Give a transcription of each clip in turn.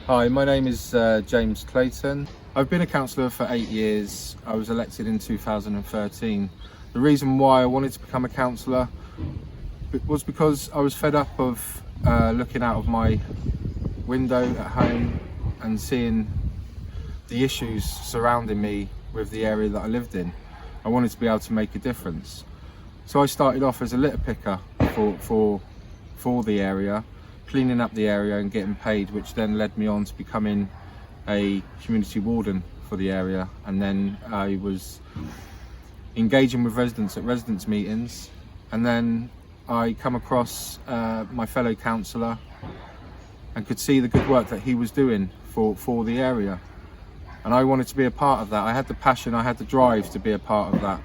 Hi, my name is James Clayton. I've been a councillor for 8 years. I was elected in 2013. The reason why I wanted to become a councillor was because I was fed up of looking out of my window at home and seeing the issues surrounding me with the area that I lived in. I wanted to be able to make a difference. So I started off as a litter picker for the area, cleaning up the area and getting paid, which then led me on to becoming a community warden for the area. And then I was engaging with residents at residents meetings, and then I come across my fellow councillor and could see the good work that he was doing for the area, and I wanted to be a part of that. I had the passion, I had the drive to be a part of that.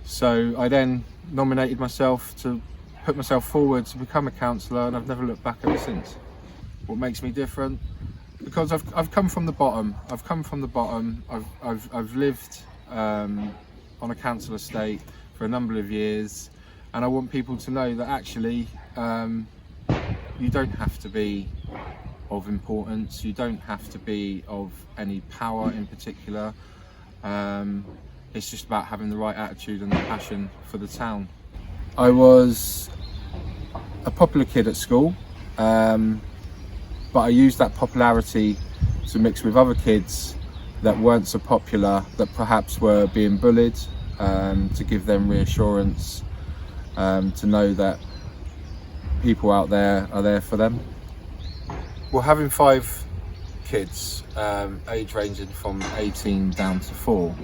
So I then nominated myself to put myself forward to become a councillor, and I've never looked back ever since. What makes me different? Because I've come from the bottom. I've lived on a council estate for a number of years, and I want people to know that actually you don't have to be of importance, you don't have to be of any power in particular. It's just about having the right attitude and the passion for the town. I was a popular kid at school, but I used that popularity to mix with other kids that weren't so popular, that perhaps were being bullied, to give them reassurance, to know that people out there are there for them. Well, having 5 kids, age ranging from 18 down to 4,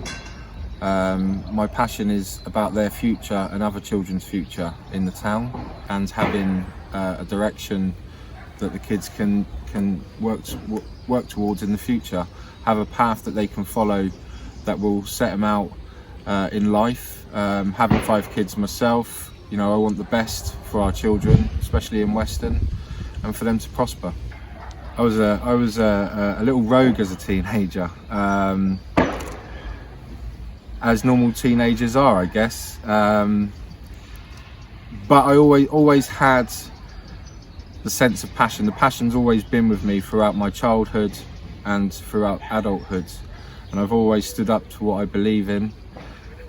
my passion is about their future and other children's future in the town, and having a direction that the kids can work towards in the future, have a path that they can follow that will set them out in life. Having 5 kids myself, you know, I want the best for our children, especially in Weston, and for them to prosper. I was a little rogue as a teenager, as normal teenagers are, I guess. But I always had the sense of passion. The passion's always been with me throughout my childhood and throughout adulthood, and I've always stood up to what I believe in.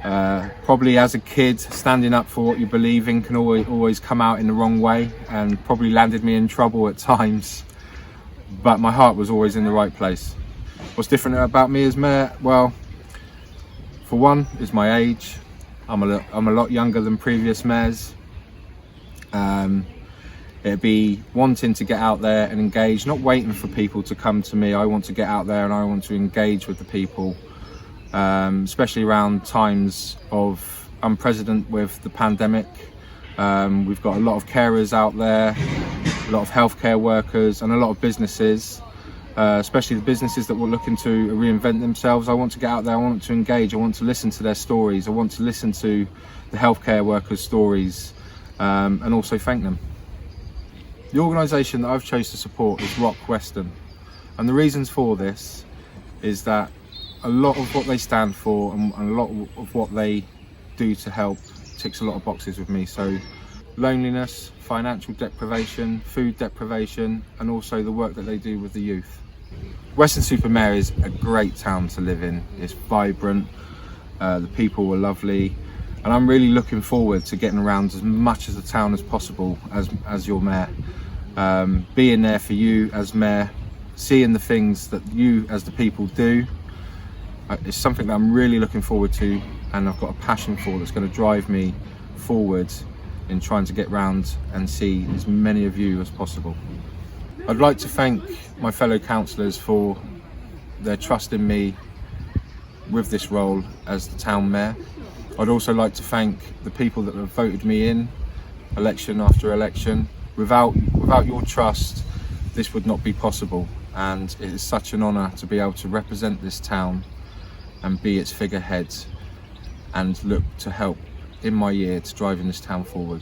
Probably as a kid, standing up for what you believe in can always come out in the wrong way, and probably landed me in trouble at times, but my heart was always in the right place. What's different about me as mayor? Well, for one, is my age. I'm a lot younger than previous mayors. It'd be wanting to get out there and engage, not waiting for people to come to me. I want to get out there and I want to engage with the people, especially around times of unprecedented with the pandemic. We've got a lot of carers out there, a lot of healthcare workers, and a lot of businesses, especially the businesses that were looking to reinvent themselves. I want to get out there, I want to engage, I want to listen to their stories, I want to listen to the healthcare workers' stories, and also thank them. The organisation that I've chosen to support is Rock Weston, and the reasons for this is that a lot of what they stand for and a lot of what they do to help ticks a lot of boxes with me. So loneliness, financial deprivation, food deprivation, and also the work that they do with the youth. Weston-super-Mare is a great town to live in. It's vibrant, the people were lovely, and I'm really looking forward to getting around as much of the town as possible as your mayor. Being there for you as mayor, seeing the things that you as the people do, it's something that I'm really looking forward to, and I've got a passion for, that's going to drive me forward in trying to get round and see as many of you as possible. I'd like to thank my fellow councillors for their trust in me with this role as the town mayor. I'd also like to thank the people that have voted me in election after election. Without your trust, this would not be possible, and it is such an honour to be able to represent this town and be its figurehead and look to help in my year to driving this town forward.